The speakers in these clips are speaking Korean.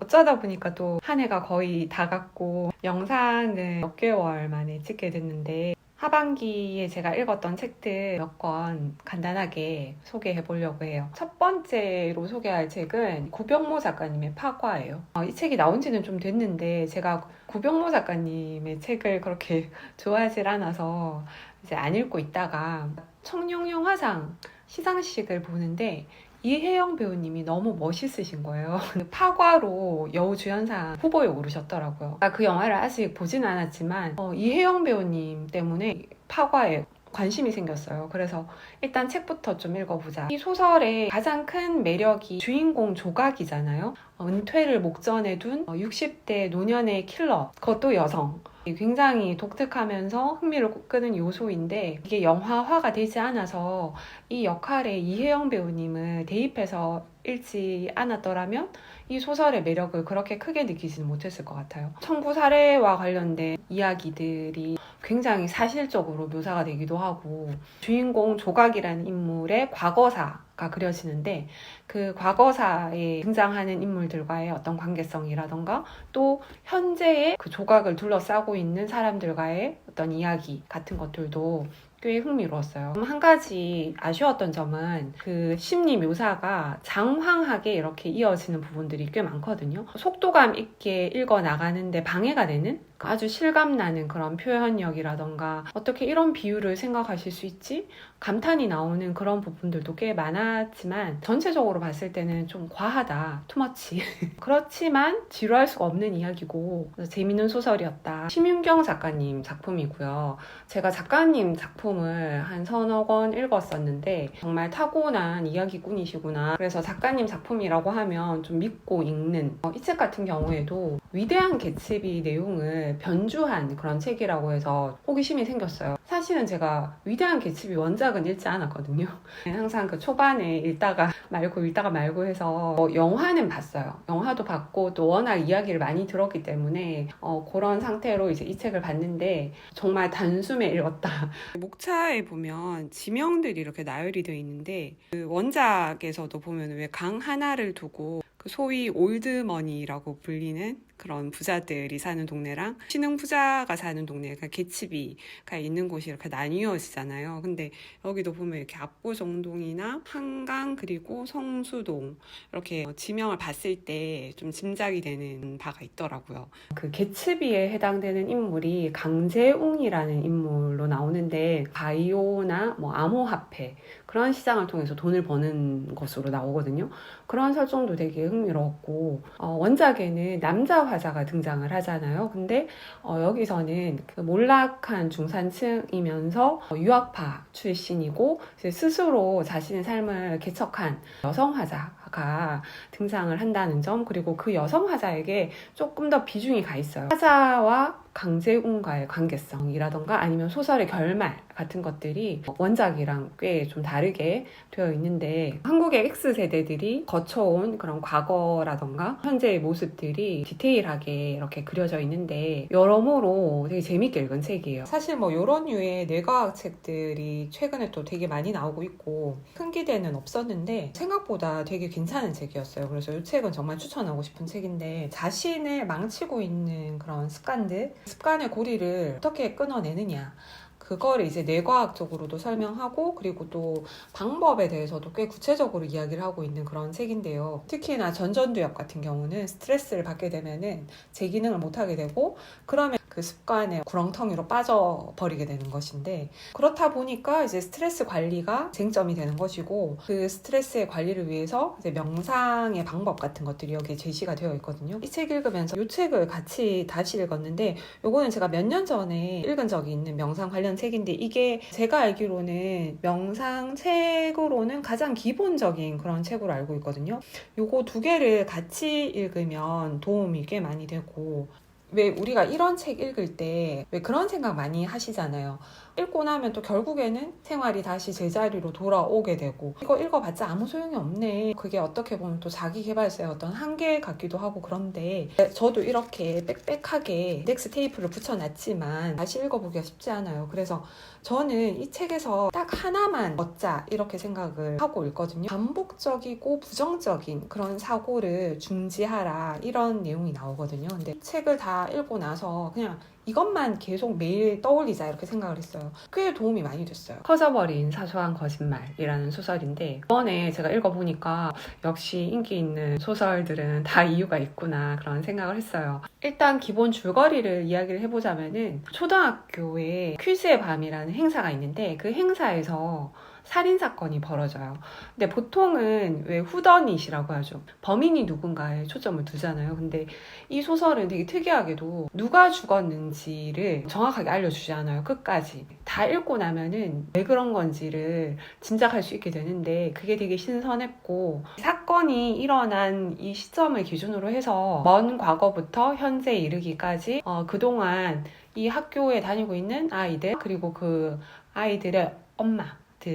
어쩌다 보니까 또 한 해가 거의 다 갔고 영상을 몇 개월 만에 찍게 됐는데 하반기에 제가 읽었던 책들 몇 권 간단하게 소개해 보려고 해요. 첫 번째로 소개할 책은 구병모 작가님의 파과예요. 이 책이 나온 지는 좀 됐는데 제가 구병모 작가님의 책을 그렇게 좋아하질 않아서 이제 안 읽고 있다가 청룡영화상 시상식을 보는데 이혜영 배우님이 너무 멋있으신 거예요. 파과로 여우주연상 후보에 오르셨더라고요. 그 영화를 아직 보진 않았지만 이혜영 배우님 때문에 파과에 관심이 생겼어요. 그래서 일단 책부터 좀 읽어보자. 이 소설의 가장 큰 매력이 주인공 조각이잖아요. 은퇴를 목전에 둔 60대 노년의 킬러, 그것도 여성. 굉장히 독특하면서 흥미를 끄는 요소인데 이게 영화화가 되지 않아서 이 역할에 이혜영 배우님을 대입해서 읽지 않았더라면 이 소설의 매력을 그렇게 크게 느끼지는 못했을 것 같아요. 청부 살해와 관련된 이야기들이 굉장히 사실적으로 묘사가 되기도 하고 주인공 조각이라는 인물의 과거사가 그려지는데 그 과거사에 등장하는 인물들과의 어떤 관계성이라던가 또 현재의 그 조각을 둘러싸고 있는 사람들과의 어떤 이야기 같은 것들도 꽤 흥미로웠어요. 한 가지 아쉬웠던 점은 그 심리 묘사가 장황하게 이렇게 이어지는 부분들이 꽤 많거든요. 속도감 있게 읽어 나가는데 방해가 되는 아주 실감나는 그런 표현력이라던가 어떻게 이런 비유를 생각하실 수 있지? 감탄이 나오는 그런 부분들도 꽤 많았지만 전체적으로 봤을 때는 좀 과하다, 투머치. 그렇지만 지루할 수가 없는 이야기고 재밌는 소설이었다. 심윤경 작가님 작품이고요. 제가 작가님 작품을 한 서너 권 읽었었는데 정말 타고난 이야기꾼이시구나. 그래서 작가님 작품이라고 하면 좀 믿고 읽는 이 책 같은 경우에도 위대한 개츠비 내용을 변주한 그런 책이라고 해서 호기심이 생겼어요. 사실은 제가 위대한 개츠비 원작은 읽지 않았거든요. 항상 그 초반에 읽다가 말고 해서 영화는 봤어요. 영화도 봤고 또 워낙 이야기를 많이 들었기 때문에 그런 상태로 이제 이 책을 봤는데 정말 단숨에 읽었다. 목차에 보면 지명들이 이렇게 나열이 되어 있는데 그 원작에서도 보면 왜 강 하나를 두고 그 소위 올드머니라고 불리는 그런 부자들이 사는 동네랑 신흥 부자가 사는 동네가 개츠비가 있는 곳이 이렇게 나뉘어지잖아요. 근데 여기도 보면 이렇게 압구정동이나 한강 그리고 성수동 이렇게 지명을 봤을 때 좀 짐작이 되는 바가 있더라고요. 그 개츠비에 해당되는 인물이 강재웅이라는 인물로 나오는데 바이오나 뭐 암호화폐 그런 시장을 통해서 돈을 버는 것으로 나오거든요. 그런 설정도 되게 흥미로웠고 원작에는 남자 화자가 등장을 하잖아요. 근데 여기서는 그 몰락한 중산층이면서 유학파 출신이고 스스로 자신의 삶을 개척한 여성 화자가 등장을 한다는 점, 그리고 그 여성 화자에게 조금 더 비중이 가 있어요. 화자와 강재웅과의 관계성이라던가 아니면 소설의 결말 같은 것들이 원작이랑 꽤 좀 다르게 되어 있는데 한국의 X세대들이 거쳐온 그런 과거라던가 현재의 모습들이 디테일하게 이렇게 그려져 있는데 여러모로 되게 재밌게 읽은 책이에요. 사실 뭐 이런 류의 뇌과학 책들이 최근에 또 되게 많이 나오고 있고 큰 기대는 없었는데 생각보다 되게 괜찮은 책이었어요. 그래서 이 책은 정말 추천하고 싶은 책인데 자신을 망치고 있는 그런 습관의 고리를 어떻게 끊어내느냐, 그거를 이제 뇌과학적으로도 설명하고 그리고 또 방법에 대해서도 꽤 구체적으로 이야기를 하고 있는 그런 책인데요. 특히나 전전두엽 같은 경우는 스트레스를 받게 되면은 제 기능을 못하게 되고 그러면 그 습관의 구렁텅이로 빠져버리게 되는 것인데 그렇다 보니까 이제 스트레스 관리가 쟁점이 되는 것이고 그 스트레스의 관리를 위해서 이제 명상의 방법 같은 것들이 여기에 제시가 되어 있거든요. 이 책 읽으면서 이 책을 같이 다시 읽었는데 요거는 제가 몇 년 전에 읽은 적이 있는 명상 관련 책인데 이게 제가 알기로는 명상 책으로는 가장 기본적인 그런 책으로 알고 있거든요. 요거 두 개를 같이 읽으면 도움이 꽤 많이 되고 왜 우리가 이런 책 읽을 때 왜 그런 생각 많이 하시잖아요. 읽고 나면 또 결국에는 생활이 다시 제자리로 돌아오게 되고 이거 읽어봤자 아무 소용이 없네. 그게 어떻게 보면 또 자기 개발서의 어떤 한계 같기도 하고 그런데 저도 이렇게 빽빽하게 인덱스 테이프를 붙여놨지만 다시 읽어보기가 쉽지 않아요. 그래서 저는 이 책에서 딱 하나만 얻자 이렇게 생각을 하고 있거든요. 반복적이고 부정적인 그런 사고를 중지하라 이런 내용이 나오거든요. 근데 이 책을 다 읽고 나서 그냥 이것만 계속 매일 떠올리자 이렇게 생각을 했어요. 꽤 도움이 많이 됐어요. 커져버린 사소한 거짓말이라는 소설인데 이번에 제가 읽어보니까 역시 인기 있는 소설들은 다 이유가 있구나 그런 생각을 했어요. 일단 기본 줄거리를 이야기를 해보자면은 초등학교에 퀴즈의 밤이라는 행사가 있는데 그 행사에서 살인사건이 벌어져요. 근데 보통은 왜 후더닛이라고 하죠. 범인이 누군가에 초점을 두잖아요. 근데 이 소설은 되게 특이하게도 누가 죽었는지를 정확하게 알려주지 않아요. 끝까지. 다 읽고 나면은 왜 그런 건지를 짐작할 수 있게 되는데 그게 되게 신선했고 사건이 일어난 이 시점을 기준으로 해서 먼 과거부터 현재에 이르기까지 그동안 이 학교에 다니고 있는 아이들 그리고 그 아이들의 엄마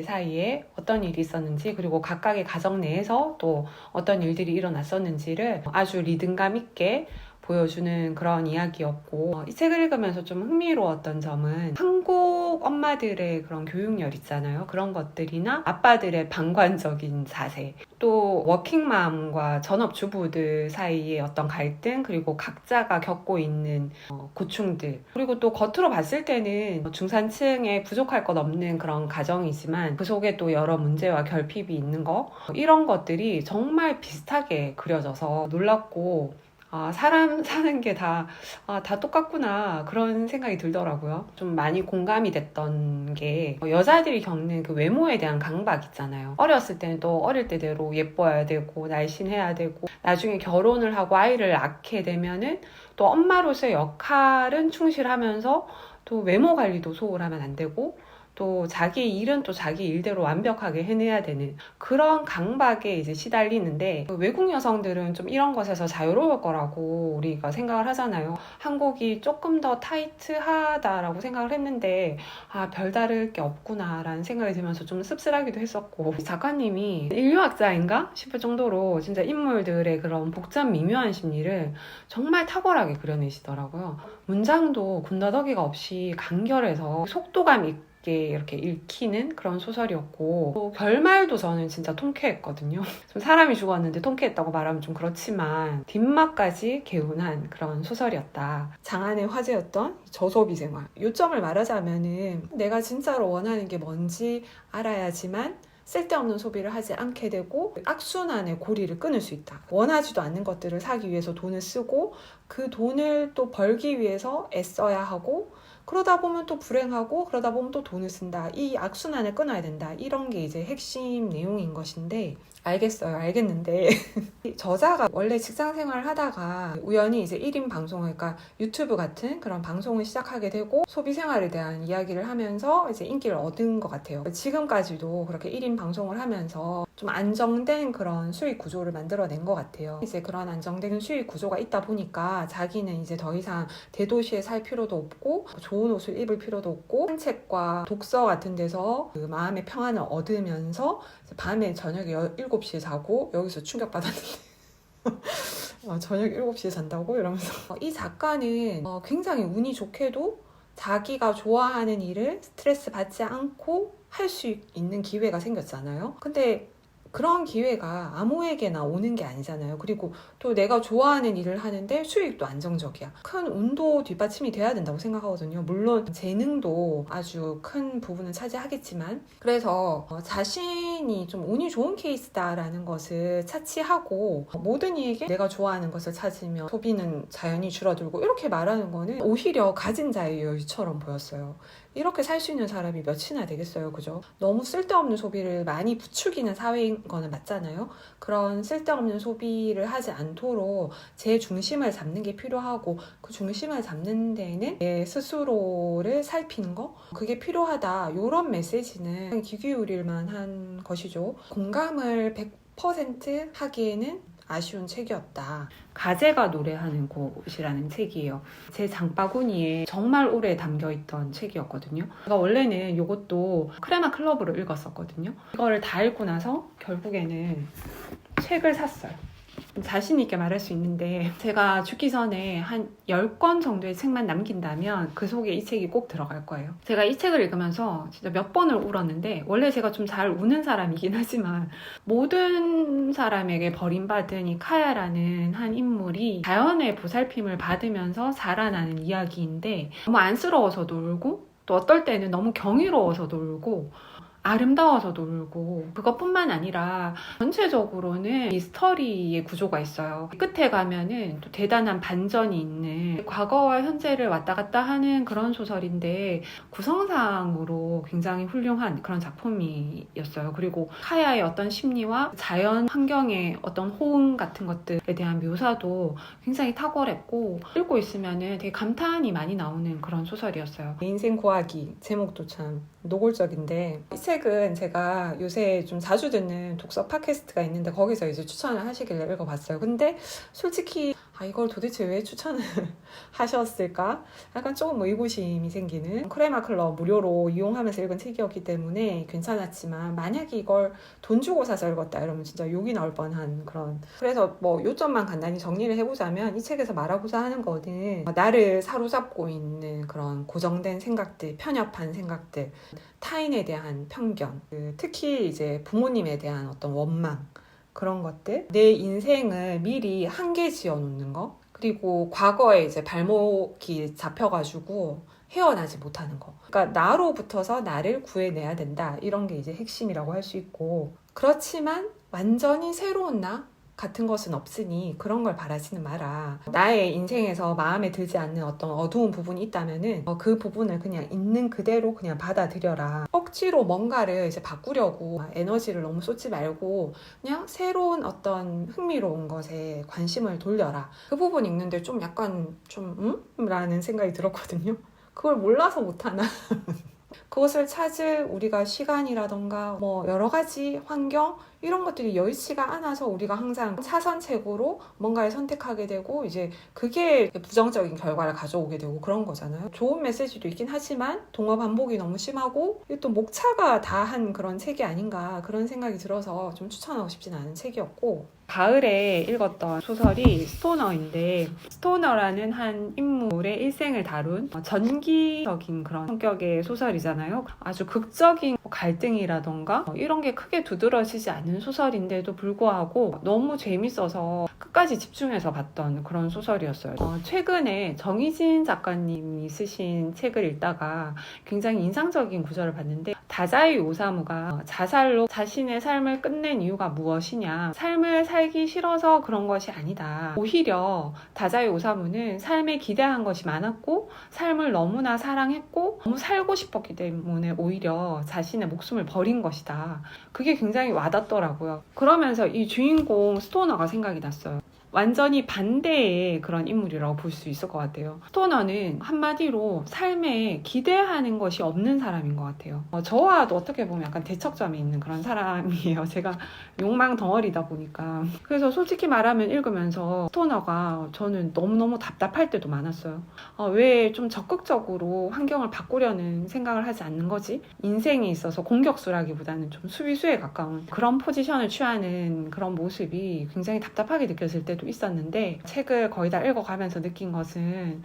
사이에 어떤 일이 있었는지 그리고 각각의 가정 내에서 또 어떤 일들이 일어났었는지를 아주 리듬감 있게 보여주는 그런 이야기였고 이 책을 읽으면서 좀 흥미로웠던 점은 한국 엄마들의 그런 교육열 있잖아요. 그런 것들이나 아빠들의 방관적인 자세 또 워킹맘과 전업주부들 사이의 어떤 갈등 그리고 각자가 겪고 있는 고충들 그리고 또 겉으로 봤을 때는 중산층에 부족할 것 없는 그런 가정이지만 그 속에 또 여러 문제와 결핍이 있는 거 이런 것들이 정말 비슷하게 그려져서 놀랍고 사람 사는 게 다 똑같구나 그런 생각이 들더라고요. 좀 많이 공감이 됐던 게 여자들이 겪는 그 외모에 대한 강박 있잖아요. 어렸을 때는 또 어릴 때대로 예뻐야 되고 날씬해야 되고 나중에 결혼을 하고 아이를 낳게 되면은 또 엄마로서의 역할은 충실하면서 또 외모 관리도 소홀하면 안 되고 또 자기 일은 또 자기 일대로 완벽하게 해내야 되는 그런 강박에 이제 시달리는데 외국 여성들은 좀 이런 것에서 자유로울 거라고 우리가 생각을 하잖아요. 한국이 조금 더 타이트하다라고 생각을 했는데 별다를 게 없구나 라는 생각이 들면서 좀 씁쓸하기도 했었고 작가님이 인류학자인가 싶을 정도로 진짜 인물들의 그런 복잡 미묘한 심리를 정말 탁월하게 그려내시더라고요. 문장도 군더더기가 없이 간결해서 속도감 있고 이렇게 읽히는 그런 소설이었고 또 결말도 저는 진짜 통쾌했거든요. 좀 사람이 죽었는데 통쾌했다고 말하면 좀 그렇지만 뒷맛까지 개운한 그런 소설이었다. 장안의 화제였던 저소비 생활 요점을 말하자면은 내가 진짜로 원하는 게 뭔지 알아야지만 쓸데없는 소비를 하지 않게 되고 악순환의 고리를 끊을 수 있다. 원하지도 않는 것들을 사기 위해서 돈을 쓰고 그 돈을 또 벌기 위해서 애써야 하고 그러다 보면 또 불행하고 그러다 보면 또 돈을 쓴다. 이 악순환을 끊어야 된다. 이런 게 이제 핵심 내용인 것인데 알겠는데 저자가 원래 직장 생활을 하다가 우연히 이제 1인 방송을 그러니까 유튜브 같은 그런 방송을 시작하게 되고 소비 생활에 대한 이야기를 하면서 이제 인기를 얻은 것 같아요. 지금까지도 그렇게 1인 방송을 하면서 좀 안정된 그런 수익 구조를 만들어낸 것 같아요. 이제 그런 안정된 수익 구조가 있다 보니까 자기는 이제 더 이상 대도시에 살 필요도 없고 좋은 옷을 입을 필요도 없고 산책과 독서 같은 데서 그 마음의 평안을 얻으면서 밤에 저녁에 7시에 자고 여기서 충격받았는데 저녁 7시에 잔다고? 이러면서 이 작가는 굉장히 운이 좋게도 자기가 좋아하는 일을 스트레스 받지 않고 할 수 있는 기회가 생겼잖아요. 근데 그런 기회가 아무에게나 오는 게 아니잖아요. 그리고 또 내가 좋아하는 일을 하는데 수익도 안정적이야. 큰 운도 뒷받침이 돼야 된다고 생각하거든요. 물론 재능도 아주 큰 부분은 차지하겠지만 그래서 자신이 좀 운이 좋은 케이스다라는 것을 차치하고 모든 이에게 내가 좋아하는 것을 찾으면 소비는 자연히 줄어들고 이렇게 말하는 거는 오히려 가진 자의 여유처럼 보였어요. 이렇게 살 수 있는 사람이 몇이나 되겠어요. 그죠? 너무 쓸데없는 소비를 많이 부추기는 사회인 거는 맞잖아요. 그런 쓸데없는 소비를 하지 않도록 제 중심을 잡는 게 필요하고 그 중심을 잡는 데에는 내 스스로를 살피는 거 그게 필요하다. 이런 메시지는 귀 기울일 만한 것이죠. 공감을 100% 하기에는 아쉬운 책이었다. 가제가 노래하는 곳이라는 책이에요. 제 장바구니에 정말 오래 담겨있던 책이었거든요. 제가 원래는 이것도 크레마 클럽으로 읽었었거든요. 이거를 다 읽고 나서 결국에는 책을 샀어요. 자신 있게 말할 수 있는데 제가 죽기 전에 한 10권 정도의 책만 남긴다면 그 속에 이 책이 꼭 들어갈 거예요. 제가 이 책을 읽으면서 진짜 몇 번을 울었는데, 원래 제가 좀 잘 우는 사람이긴 하지만 모든 사람에게 버림받은 이 카야라는 한 인물이 자연의 보살핌을 받으면서 자라나는 이야기인데, 너무 안쓰러워서도 울고 또 어떨 때는 너무 경이로워서도 울고 아름다워서도 울고, 그것뿐만 아니라 전체적으로는 이 스토리의 구조가 있어요. 끝에 가면은 또 대단한 반전이 있는, 과거와 현재를 왔다 갔다 하는 그런 소설인데 구성상으로 굉장히 훌륭한 그런 작품이었어요. 그리고 카야의 어떤 심리와 자연 환경의 어떤 호응 같은 것들에 대한 묘사도 굉장히 탁월했고, 읽고 있으면은 되게 감탄이 많이 나오는 그런 소설이었어요. 인생 구하기 제목도 참 노골적인데, 이 책은 제가 요새 좀 자주 듣는 독서 팟캐스트가 있는데 거기서 이제 추천을 하시길래 읽어봤어요. 근데 솔직히 이걸 도대체 왜 추천을 하셨을까? 약간 조금 의구심이 생기는, 크레마 클럽 무료로 이용하면서 읽은 책이었기 때문에 괜찮았지만, 만약에 이걸 돈 주고 사서 읽었다 이러면 진짜 욕이 나올 뻔한 그런. 그래서 뭐 요점만 간단히 정리를 해보자면, 이 책에서 말하고자 하는 거는 나를 사로잡고 있는 그런 고정된 생각들, 편협한 생각들, 타인에 대한 편견, 특히 이제 부모님에 대한 어떤 원망, 그런 것들, 내 인생을 미리 한계 지어 놓는 거, 그리고 과거에 이제 발목이 잡혀가지고 헤어나지 못하는 거. 그러니까 나로 붙어서 나를 구해내야 된다, 이런 게 이제 핵심이라고 할 수 있고, 그렇지만 완전히 새로운 나 같은 것은 없으니 그런 걸 바라지는 마라. 나의 인생에서 마음에 들지 않는 어떤 어두운 부분이 있다면은 그 부분을 그냥 있는 그대로 그냥 받아들여라. 억지로 뭔가를 이제 바꾸려고 에너지를 너무 쏟지 말고 그냥 새로운 어떤 흥미로운 것에 관심을 돌려라. 그 부분 읽는데 좀 약간 라는 생각이 들었거든요. 그걸 몰라서 못하나? 그것을 찾을 우리가 시간이라던가 뭐 여러 가지 환경, 이런 것들이 여의치가 않아서 우리가 항상 차선책으로 뭔가를 선택하게 되고, 이제 그게 부정적인 결과를 가져오게 되고 그런 거잖아요. 좋은 메시지도 있긴 하지만 동어 반복이 너무 심하고, 이게 또 목차가 다한 그런 책이 아닌가, 그런 생각이 들어서 좀 추천하고 싶진 않은 책이었고, 가을에 읽었던 소설이 스토너인데, 스토너라는 한 인물의 일생을 다룬 전기적인 그런 성격의 소설이잖아요. 아주 극적인 갈등이라던가 이런 게 크게 두드러지지 않는 소설인데도 불구하고 너무 재밌어서 끝까지 집중해서 봤던 그런 소설이었어요. 최근에 정희진 작가님이 쓰신 책을 읽다가 굉장히 인상적인 구절을 봤는데, 다자이 오사무가 자살로 자신의 삶을 끝낸 이유가 무엇이냐, 삶을 살기 싫어서 그런 것이 아니다. 오히려 다자이 오사무는 삶에 기대한 것이 많았고 삶을 너무나 사랑했고 너무 살고 싶었기 때문에 오히려 자신의 목숨을 버린 것이다. 그게 굉장히 와닿더라고요. 그러면서 이 주인공 스토너가 생각이 났어요. 완전히 반대의 그런 인물이라고 볼 수 있을 것 같아요. 스토너는 한마디로 삶에 기대하는 것이 없는 사람인 것 같아요. 저와도 어떻게 보면 약간 대척점에 있는 그런 사람이에요. 제가 욕망 덩어리다 보니까. 그래서 솔직히 말하면 읽으면서 스토너가 저는 너무너무 답답할 때도 많았어요. 왜 좀 적극적으로 환경을 바꾸려는 생각을 하지 않는 거지? 인생에 있어서 공격수라기보다는 좀 수비수에 가까운 그런 포지션을 취하는 그런 모습이 굉장히 답답하게 느껴질 때도 있었는데, 책을 거의 다 읽어가면서 느낀 것은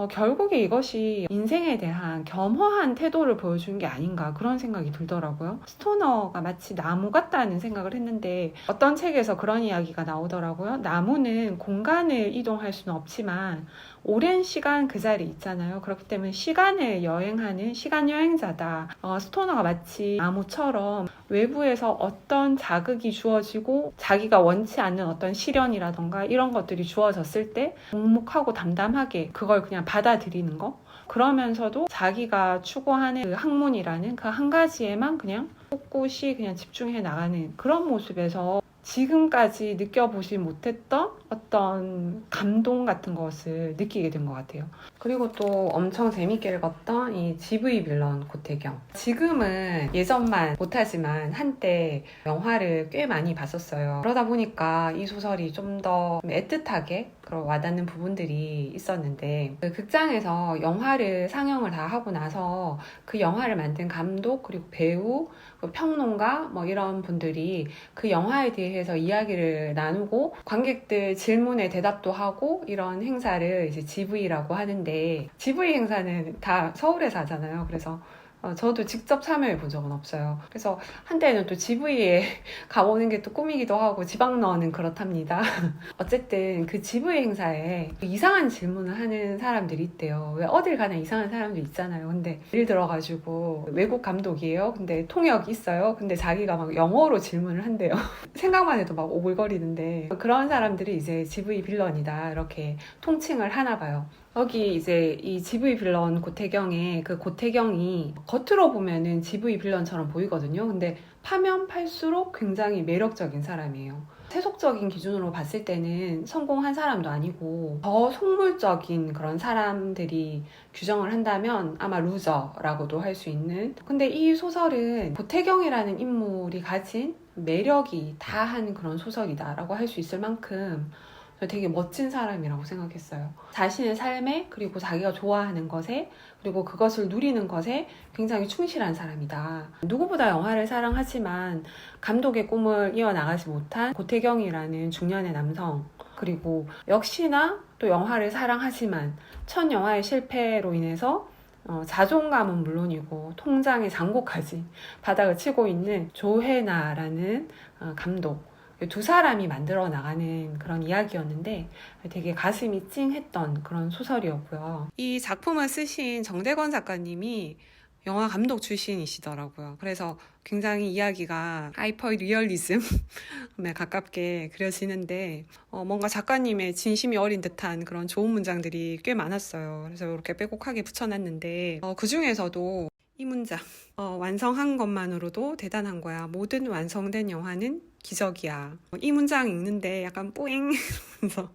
결국에 이것이 인생에 대한 겸허한 태도를 보여주는 게 아닌가, 그런 생각이 들더라고요. 스토너가 마치 나무 같다는 생각을 했는데, 어떤 책에서 그런 이야기가 나오더라고요. 나무는 공간을 이동할 수는 없지만 오랜 시간 그 자리에 있잖아요. 그렇기 때문에 시간을 여행하는 시간 여행자다. 스토너가 마치 나무처럼 외부에서 어떤 자극이 주어지고 자기가 원치 않는 어떤 시련이라던가 이런 것들이 주어졌을 때 묵묵하고 담담하게 그걸 그냥 받아들이는 거, 그러면서도 자기가 추구하는 그 학문이라는 그 한 가지에만 그냥 꿋꿋이 그냥 집중해 나가는 그런 모습에서 지금까지 느껴보지 못했던 어떤 감동 같은 것을 느끼게 된 것 같아요. 그리고 또 엄청 재밌게 읽었던 이 GV 빌런 고태경. 지금은 예전만 못하지만 한때 영화를 꽤 많이 봤었어요. 그러다 보니까 이 소설이 좀 더 애틋하게 그런 와닿는 부분들이 있었는데, 그 극장에서 영화를 상영을 다 하고 나서 그 영화를 만든 감독, 그리고 배우, 평론가 뭐 이런 분들이 그 영화에 대해서 이야기를 나누고 관객들 질문에 대답도 하고 이런 행사를 이제 GV라고 하는데, GV 행사는 다 서울에서 하잖아요. 그래서 저도 직접 참여해 본 적은 없어요. 그래서 한때는 또 GV에 가보는 게 또 꿈이기도 하고 지방러는 그렇답니다. 어쨌든 그 GV 행사에 이상한 질문을 하는 사람들이 있대요. 왜 어딜 가나 이상한 사람들 있잖아요. 근데 예를 들어가지고 외국 감독이에요. 근데 통역 있어요. 근데 자기가 막 영어로 질문을 한대요. 생각만 해도 막 오글거리는데, 그런 사람들이 이제 GV 빌런이다 이렇게 통칭을 하나 봐요. 여기 이제 이 GV 빌런 고태경의 그 고태경이 겉으로 보면은 GV 빌런처럼 보이거든요. 근데 파면 팔수록 굉장히 매력적인 사람이에요. 세속적인 기준으로 봤을 때는 성공한 사람도 아니고 더 속물적인 그런 사람들이 규정을 한다면 아마 루저라고도 할 수 있는. 근데 이 소설은 고태경이라는 인물이 가진 매력이 다한 그런 소설이다라고 할 수 있을 만큼 되게 멋진 사람이라고 생각했어요. 자신의 삶에, 그리고 자기가 좋아하는 것에, 그리고 그것을 누리는 것에 굉장히 충실한 사람이다. 누구보다 영화를 사랑하지만 감독의 꿈을 이어나가지 못한 고태경이라는 중년의 남성, 그리고 역시나 또 영화를 사랑하지만 첫 영화의 실패로 인해서 자존감은 물론이고 통장의 잔고까지 바닥을 치고 있는 조혜나라는 감독, 두 사람이 만들어 나가는 그런 이야기였는데 되게 가슴이 찡했던 그런 소설이었고요. 이 작품을 쓰신 정대건 작가님이 영화 감독 출신이시더라고요. 그래서 굉장히 이야기가 하이퍼 리얼리즘에 가깝게 그려지는데 뭔가 작가님의 진심이 어린 듯한 그런 좋은 문장들이 꽤 많았어요. 그래서 이렇게 빼곡하게 붙여놨는데 그 중에서도 이 문장, 완성한 것만으로도 대단한 거야. 모든 완성된 영화는 기적이야. 이 문장 읽는데 약간 뿌잉 이러면서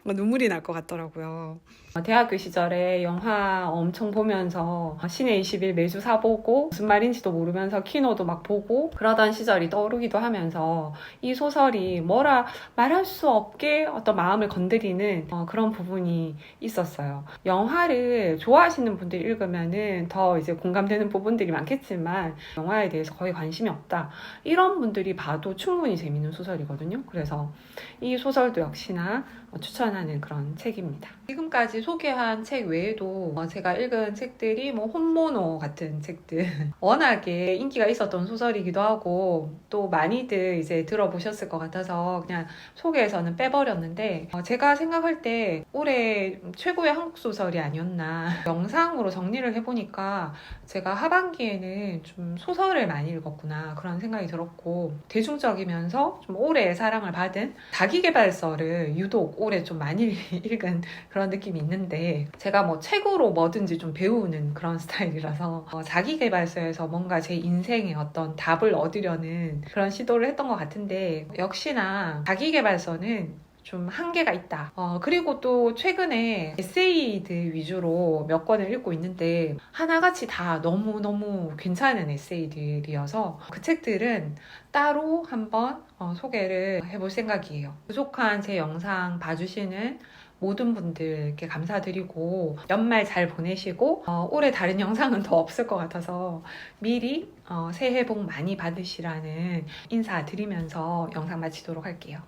눈물이 날 것 같더라고요. 대학교 시절에 영화 엄청 보면서 신의 20일 매주 사보고 무슨 말인지도 모르면서 키노도 막 보고 그러던 시절이 떠오르기도 하면서 이 소설이 뭐라 말할 수 없게 어떤 마음을 건드리는 그런 부분이 있었어요. 영화를 좋아하시는 분들이 읽으면은 더 이제 공감되는 부분들이 많겠지만 영화에 대해서 거의 관심이 없다, 이런 분들이 봐도 충분히 재밌는 소설이거든요. 그래서 이 소설도 역시나 추천하는 그런 책입니다. 지금까지 소개한 책 외에도 제가 읽은 책들이 뭐 혼모노 같은 책들 워낙에 인기가 있었던 소설이기도 하고 또 많이들 이제 들어보셨을 것 같아서 그냥 소개해서는 빼버렸는데, 제가 생각할 때 올해 최고의 한국 소설이 아니었나. 영상으로 정리를 해보니까 제가 하반기에는 좀 소설을 많이 읽었구나 그런 생각이 들었고, 대중적이면서 좀 오래 사랑을 받은 자기계발서를 유독 올해 좀 많이 읽은 그런 느낌이 있는데, 제가 뭐 책으로 뭐든지 좀 배우는 그런 스타일이라서 자기계발서에서 뭔가 제 인생의 어떤 답을 얻으려는 그런 시도를 했던 것 같은데, 역시나 자기계발서는 좀 한계가 있다. 그리고 또 최근에 에세이들 위주로 몇 권을 읽고 있는데 하나같이 다 너무너무 괜찮은 에세이들이어서 그 책들은 따로 한번 소개를 해볼 생각이에요. 부족한 제 영상 봐주시는 모든 분들께 감사드리고 연말 잘 보내시고 올해 다른 영상은 더 없을 것 같아서 미리 새해 복 많이 받으시라는 인사 드리면서 영상 마치도록 할게요.